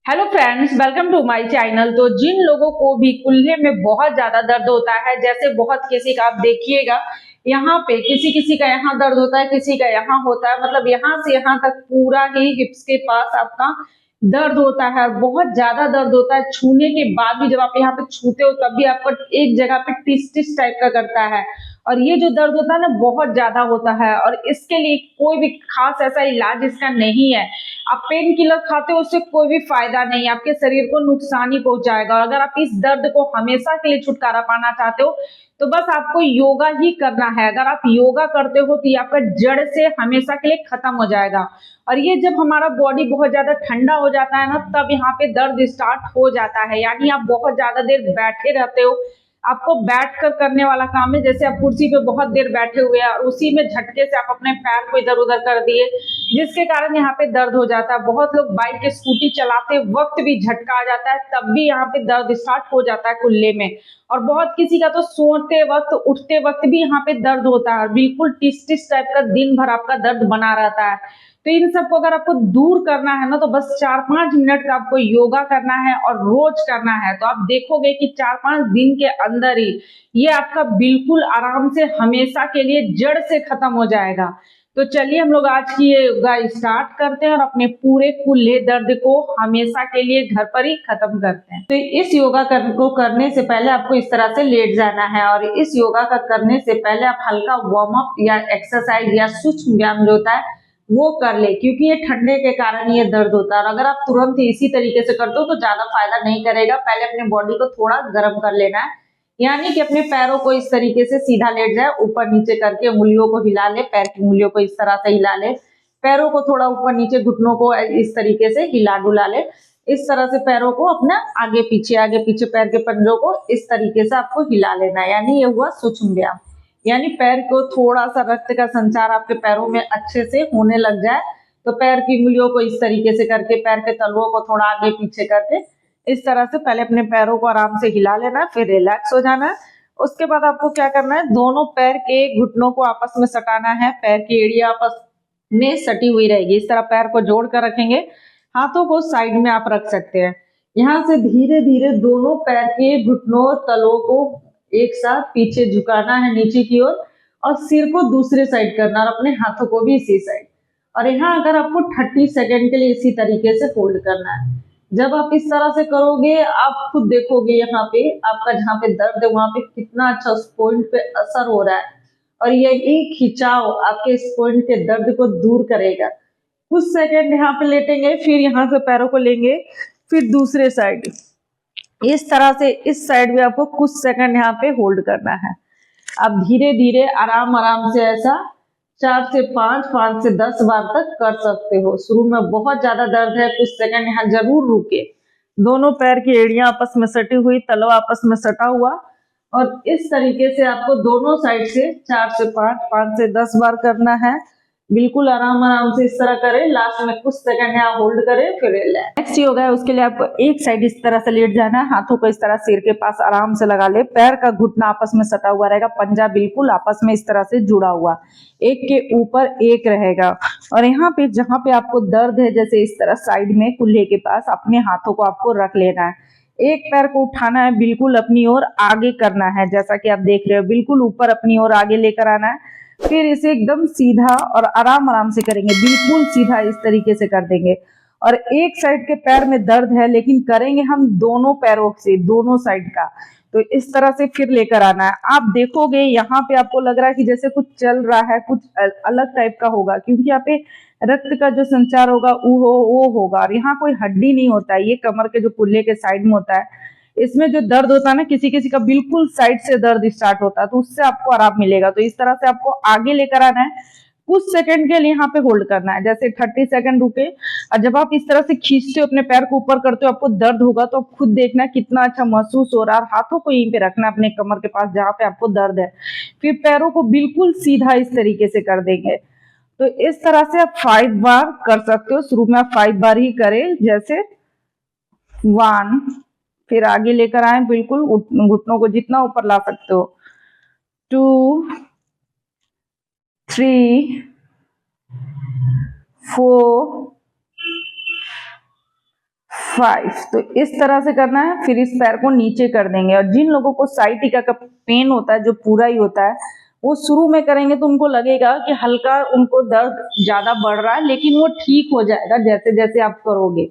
Hello friends, welcome to my channel. तो जिन लोगों को भी कूल्हे में बहुत ज्यादा दर्द होता है, जैसे बहुत किसी का आप देखिएगा यहाँ पे किसी किसी का यहाँ दर्द होता है, किसी का यहाँ होता है, मतलब यहाँ से यहाँ तक पूरा ही हिप्स के पास आपका दर्द होता है और बहुत ज्यादा दर्द होता है। छूने के बाद भी जब आप यहाँ पे छूते हो तब भी आपको एक जगह पे टिस टिस टाइप का करता है और ये जो दर्द होता है ना बहुत ज्यादा होता है और इसके लिए कोई भी खास ऐसा इलाज इसका नहीं है। आप पेन किलर खाते हो उससे कोई भी फायदा नहीं है, आपके शरीर को नुकसान ही पहुंचाएगा। और अगर आप इस दर्द को हमेशा के लिए छुटकारा पाना चाहते हो तो बस आपको योगा ही करना है। अगर आप योगा करते हो तो ये आपका जड़ से हमेशा के लिए खत्म हो जाएगा। और ये जब हमारा बॉडी बहुत ज्यादा ठंडा हो जाता है ना तब यहाँ पे दर्द स्टार्ट हो जाता है। यानी आप बहुत ज्यादा देर बैठे रहते हो, आपको बैठ कर करने वाला काम है, जैसे आप कुर्सी पे बहुत देर बैठे हुए हैं और उसी में झटके से आप अपने पैर को इधर उधर कर दिए जिसके कारण यहाँ पे दर्द हो जाता है। बहुत लोग बाइक स्कूटी चलाते वक्त भी झटका आ जाता है तब भी यहाँ पे दर्द स्टार्ट हो जाता है कुल्ले में। और बहुत किसी का तो सोते वक्त उठते वक्त भी यहाँ पे दर्द होता है, बिल्कुल टिस टिस टाइप का दिन भर आपका दर्द बना रहता है। तो इन सबको अगर आपको दूर करना है ना तो बस 4-5 मिनट का आपको योगा करना है और रोज करना है। तो आप देखोगे कि 4-5 दिन के अंदर ही ये आपका बिल्कुल आराम से हमेशा के लिए जड़ से खत्म हो जाएगा। तो चलिए हम लोग आज की ये योगा स्टार्ट करते हैं और अपने पूरे कुल्हे दर्द को हमेशा के लिए घर पर ही खत्म करते हैं। तो इस योगा को करने से पहले आपको इस तरह से लेट जाना है और इस योगा का करने से पहले आप हल्का वार्म अप या एक्सरसाइज या सूक्ष्म व्यायाम जो होता है वो कर ले, क्योंकि ये ठंडे के कारण ये दर्द होता है। और अगर आप तुरंत इसी तरीके से करते हो तो ज्यादा फायदा नहीं करेगा। पहले अपने बॉडी को थोड़ा गर्म कर लेना है, यानी कि अपने पैरों को इस तरीके से सीधा लेट जाए, ऊपर नीचे करके उंगलियों को हिला ले, पैर की उंगलियों को इस तरह से हिला ले, पैरों को थोड़ा ऊपर नीचे, घुटनों को इस तरीके से हिला डुला ले। इस तरह से पैरों को अपना आगे पीछे पैर के पंजों को इस तरीके से आपको हिला लेना है। यानी ये हुआ सूक्ष्म व्यायाम। यानी पैर को थोड़ा सा रक्त का संचार आपके पैरों में अच्छे से होने लग जाए तो पैर की उंगलियों को इस तरीके से करके, पैर के तलुओं को थोड़ा आगे पीछे करके इस तरह से पहले अपने पैरों को आराम से हिला लेना, फिर रिलैक्स हो जाना है। उसके बाद आपको क्या करना है, दोनों पैर के घुटनों को आपस में सटाना है, पैर की एड़ियां आपस में सटी हुई रहेगी। इस तरह पैर को जोड़ कर रखेंगे, हाथों को साइड में आप रख सकते हैं। यहाँ से धीरे धीरे दोनों पैर के घुटनों तलों को एक साथ पीछे झुकाना है नीचे की ओर और सिर को दूसरे साइड करना और अपने हाथों को भी इसी साइड। और यहाँ अगर आपको 30 सेकेंड के लिए इसी तरीके से होल्ड करना है। जब आप इस तरह से करोगे आप खुद देखोगे यहाँ पे आपका जहाँ पे दर्द है वहां पे कितना अच्छा उस पॉइंट पे असर हो रहा है और ये एक खिंचाव आपके इस पॉइंट के दर्द को दूर करेगा। कुछ सेकंड यहाँ पे लेटेंगे, फिर यहाँ से पैरों को लेंगे, फिर दूसरे साइड इस तरह से इस साइड भी आपको कुछ सेकंड यहाँ पे होल्ड करना है। आप धीरे धीरे आराम आराम से ऐसा 4 से 5, 5 से 10 बार तक कर सकते हो। शुरू में बहुत ज्यादा दर्द है, कुछ सेकंड यहाँ जरूर रुके। दोनों पैर की एड़ियां आपस में सटी हुई, तलवा आपस में सटा हुआ और इस तरीके से आपको दोनों साइड से 4 से 5, 5 से 10 बार करना है। बिल्कुल आराम आराम से इस तरह करें, लास्ट में कुछ सेकंड यहाँ होल्ड करें, फिर नेक्स्ट योगा है उसके लिए आपको एक साइड इस तरह से लेट जाना है, हाथों को इस तरह सिर के पास आराम से लगा ले, पैर का घुटना आपस में सटा हुआ रहेगा, पंजा बिल्कुल आपस में इस तरह से जुड़ा हुआ, एक के ऊपर एक रहेगा। और यहाँ पे जहाँ पे आपको दर्द है जैसे इस तरह साइड में कुल्हे के पास अपने हाथों को आपको रख लेना है, एक पैर को उठाना है, बिल्कुल अपनी ओर आगे करना है, जैसा कि आप देख रहे हो बिल्कुल ऊपर अपनी ओर आगे लेकर आना है। फिर इसे एकदम सीधा और आराम आराम से करेंगे, बिल्कुल सीधा इस तरीके से कर देंगे। और एक साइड के पैर में दर्द है लेकिन करेंगे हम दोनों पैरों से, दोनों साइड का। तो इस तरह से फिर लेकर आना है। आप देखोगे यहाँ पे आपको लग रहा है कि जैसे कुछ चल रहा है, कुछ अलग टाइप का होगा, क्योंकि यहाँ पे रक्त का जो संचार होगा वो होगा। और यहाँ कोई हड्डी नहीं होता है, ये कमर के जो कुल्ले के साइड में होता है। इसमें जो दर्द होता है ना, किसी किसी का बिल्कुल साइड से दर्द स्टार्ट होता है, तो उससे आपको आराम मिलेगा। तो इस तरह से आपको आगे लेकर आना है, कुछ सेकंड के लिए यहाँ पे होल्ड करना है, जैसे 30 सेकंड रुके। और जब आप इस तरह से खींचते हो, अपने पैर को ऊपर करते हो, आपको दर्द होगा तो आप खुद देखना कितना अच्छा महसूस हो रहा है। हाथों को यहीं पे रखना अपने कमर के पास जहाँ पे आपको दर्द है, फिर पैरों को बिल्कुल सीधा इस तरीके से कर देंगे। तो इस तरह से आप 5 बार कर सकते हो। शुरू में आप 5 बार ही करें, जैसे 1, फिर आगे लेकर आए, बिल्कुल घुटनों को जितना ऊपर ला सकते हो, 2, 3, 4, 5। तो इस तरह से करना है। फिर इस पैर को नीचे कर देंगे। और जिन लोगों को साइटिका का पेन होता है, जो पूरा ही होता है, वो शुरू में करेंगे तो उनको लगेगा कि हल्का उनको दर्द ज्यादा बढ़ रहा है, लेकिन वो ठीक हो जाएगा जैसे जैसे आप करोगे।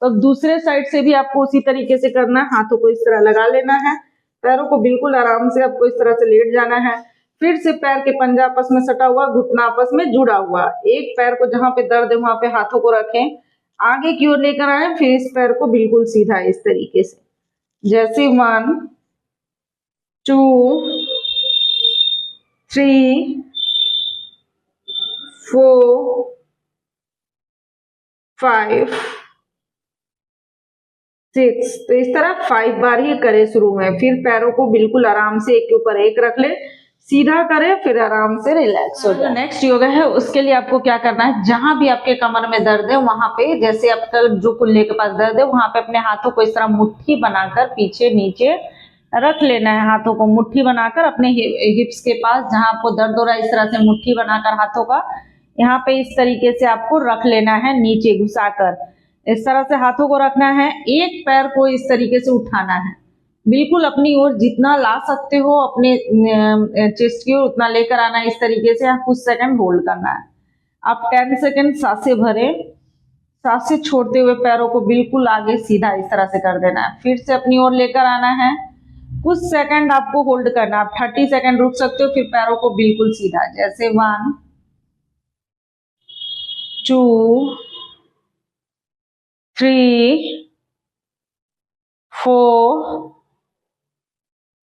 तो दूसरे साइड से भी आपको उसी तरीके से करना है। हाथों को इस तरह लगा लेना है, पैरों को बिल्कुल आराम से आपको इस तरह से लेट जाना है। फिर से पैर के पंजा आपस में सटा हुआ, घुटना आपस में जुड़ा हुआ। एक पैर को जहां पे दर्द है वहां पे हाथों को रखें, आगे की ओर लेकर आए। फिर इस पैर को बिल्कुल सीधा इस तरीके से, जैसे 1 2 3 4 5 6। तो इस तरह 5 बार ही करे शुरू में। फिर पैरों को बिल्कुल आराम से एक के ऊपर एक रख ले, सीधा करे, फिर आराम से रिलैक्स हो जाए। नेक्स्ट योगा है, उसके लिए आपको क्या करना है, जहां भी आपके कमर में दर्द है वहां पे, जैसे आपका जो कुल्ले के पास दर्द है वहां पे अपने हाथों को इस तरह मुट्ठी बनाकर पीछे नीचे रख लेना है। हाथों को मुट्ठी बनाकर अपने हिप्स के पास, जहां आपको दर्द हो रहा है, इस तरह से मुट्ठी बनाकर हाथों का यहाँ पे इस तरीके से आपको रख लेना है, नीचे घुसाकर इस तरह से हाथों को रखना है। एक पैर को इस तरीके से उठाना है, बिल्कुल अपनी ओर जितना ला सकते हो अपने चेस्ट की ओर उतना लेकर आना है। इस तरीके से कुछ सेकंड होल्ड करना है। आप 10 सेकंड सांसें भरे, सांसें छोड़ते हुए पैरों को बिल्कुल आगे सीधा इस तरह से कर देना है। फिर से अपनी ओर लेकर आना है, कुछ सेकंड आपको होल्ड करना है। आप 30 सेकंड रुक सकते हो। फिर पैरों को बिल्कुल सीधा, जैसे 1 2 3 4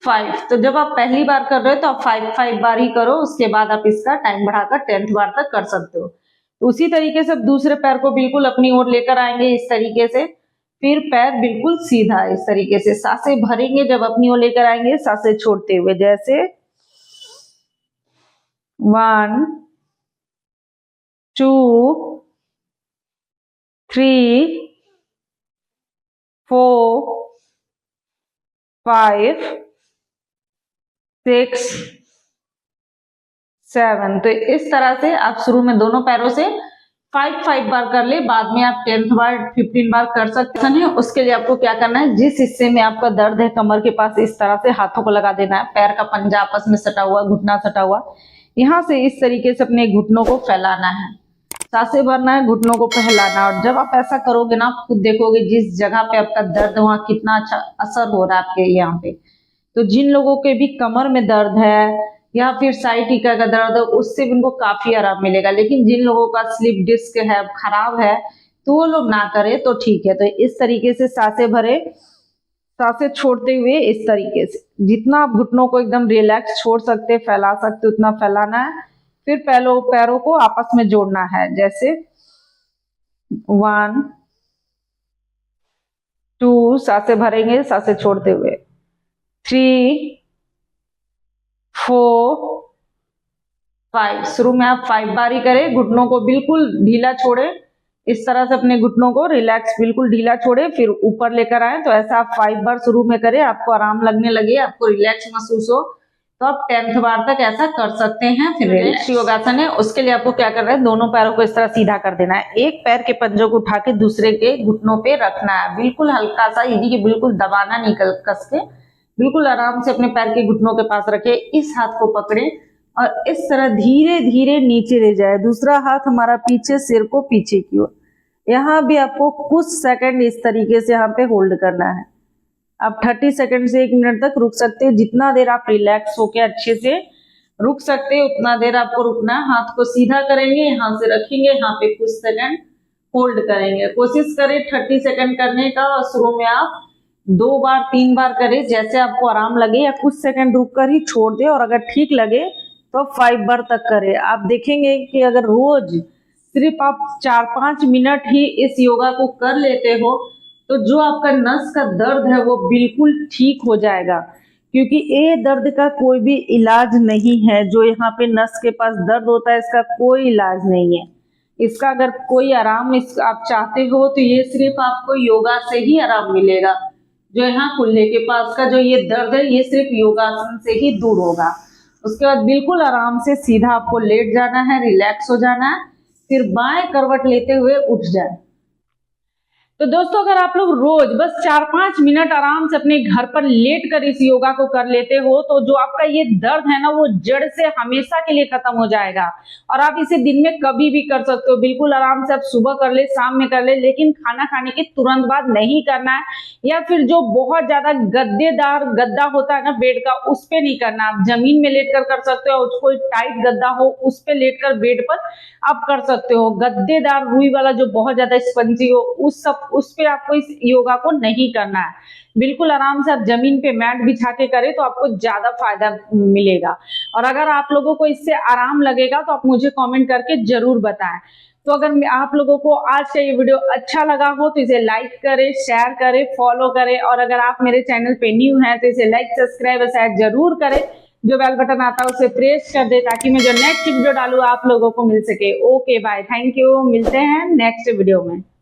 5। तो जब आप पहली बार कर रहे हो तो आप 5 बार ही करो, उसके बाद आप इसका टाइम बढ़ाकर 10th बार तक कर सकते हो। तो उसी तरीके से दूसरे पैर को बिल्कुल अपनी ओर लेकर आएंगे इस तरीके से। फिर पैर बिल्कुल सीधा इस तरीके से, सांसें भरेंगे जब अपनी ओर लेकर आएंगे, सांसें छोड़ते हुए, जैसे 1 2 3 4 5 6 7। तो इस तरह से आप शुरू में दोनों पैरों से 5 बार कर ले, बाद में आप 10th बार 15 बार कर सकते हैं। उसके लिए आपको क्या करना है, जिस हिस्से में आपका दर्द है कमर के पास, इस तरह से हाथों को लगा देना है। पैर का पंजा आपस में सटा हुआ, घुटना सटा हुआ, यहाँ से इस तरीके से अपने घुटनों को फैलाना है, सांसें भरना है, घुटनों को फैलाना। और जब आप ऐसा करोगे ना, आप खुद देखोगे जिस जगह पे आपका दर्द है वहां कितना अच्छा असर हो रहा है आपके यहाँ पे। तो जिन लोगों के भी कमर में दर्द है या फिर साइटिका का दर्द है, उससे भी उनको काफी आराम मिलेगा। लेकिन जिन लोगों का स्लिप डिस्क है, खराब है, तो वो लोग ना करे तो ठीक है। तो इस तरीके से सांसें भरे, सांसें छोड़ते हुए इस तरीके से, जितना आप घुटनों को एकदम रिलैक्स छोड़ सकते, फैला सकते, उतना फैलाना है। फिर पैरों को आपस में जोड़ना है, जैसे 1 2, सांसें भरेंगे, सांसें छोड़ते हुए, 3 4 5। शुरू में आप 5 बार ही करें, घुटनों को बिल्कुल ढीला छोड़े, इस तरह से अपने घुटनों को रिलैक्स बिल्कुल ढीला छोड़े, फिर ऊपर लेकर आए। तो ऐसा आप 5 बार शुरू में करें, आपको आराम लगने लगे, आपको रिलैक्स महसूस हो, तो आप 10th बार तक ऐसा कर सकते हैं। फिर नेक्स्ट योगासन है, उसके लिए आपको क्या करना है, दोनों पैरों को इस तरह सीधा कर देना है। एक पैर के पंजों को उठा के दूसरे के घुटनों पे रखना है, बिल्कुल हल्का सा, इजी के बिल्कुल दबाना नहीं, कस के, बिल्कुल आराम से अपने पैर के घुटनों के पास रखे। इस हाथ को पकड़े और इस तरह धीरे धीरे नीचे ले जाए। दूसरा हाथ हमारा पीछे, सिर को पीछे की ओर। यहाँ भी आपको कुछ सेकंड इस तरीके से यहाँ पे होल्ड करना है। आप 30 सेकंड से 1 मिनट तक रुक सकते हो। जितना देर आप रिलैक्स होके अच्छे से रुक सकते हो उतना देर आपको रुकना है। हाथ को सीधा करेंगे, यहाँ से रखेंगे, यहाँ पे कुछ सेकंड होल्ड करेंगे। कोशिश करें 30 सेकंड करने का, और शुरू में आप 2 बार 3 बार करें, जैसे आपको आराम लगे, या कुछ सेकंड रुक कर ही छोड़ दे। और अगर ठीक लगे तो 5 बार तक करें। आप देखेंगे कि अगर रोज सिर्फ आप 4-5 मिनट ही इस योगा को कर लेते हो, तो जो आपका नस का दर्द है वो बिल्कुल ठीक हो जाएगा। क्योंकि ये दर्द का कोई भी इलाज नहीं है। जो यहाँ पे नस के पास दर्द होता है, इसका कोई इलाज नहीं है। इसका अगर कोई आराम आप चाहते हो, तो ये सिर्फ आपको योगा से ही आराम मिलेगा। जो यहाँ कुल्ले के पास का जो ये दर्द है, ये सिर्फ योगासन से ही दूर होगा। उसके बाद बिल्कुल आराम से सीधा आपको लेट जाना है, रिलैक्स हो जाना है, फिर बाएं करवट लेते हुए उठ जाए। तो दोस्तों अगर आप लोग रोज बस 4-5 मिनट आराम से अपने घर पर लेट कर इस योगा को कर लेते हो तो जो आपका ये दर्द है ना वो जड़ से हमेशा के लिए खत्म हो जाएगा। और आप इसे दिन में कभी भी कर सकते हो, बिल्कुल आराम से आप सुबह कर ले, शाम में कर ले, लेकिन खाना खाने के तुरंत बाद नहीं करना है। या फिर जो बहुत ज्यादा गद्देदार गद्दा होता है ना बेड का, उस पे नहीं करना। आप जमीन में लेट कर सकते हो, कोई टाइट गद्दा हो उस पे लेट कर बेड पर आप कर सकते हो। गद्देदार रुई वाला जो बहुत ज्यादा स्पंजी हो उस पे आपको इस योगा को नहीं करना है। बिल्कुल आराम से आप जमीन पे मैट बिछा के करें तो आपको ज्यादा फायदा मिलेगा। और अगर आप लोगों को इससे आराम लगेगा तो आप मुझे कमेंट करके जरूर बताएं। तो अगर आप लोगों को आज का ये वीडियो अच्छा लगा हो तो इसे लाइक करें, शेयर करें, फॉलो करें। और अगर आप मेरे चैनल पे न्यू हैं तो इसे लाइक, सब्सक्राइब और शेयर जरूर करें। जो बेल बटन आता है उसे प्रेस कर दे ताकि मैं जो नेक्स्ट वीडियो डालूं आप लोगों को मिल सके। ओके बाय, थैंक यू, मिलते हैं नेक्स्ट वीडियो में।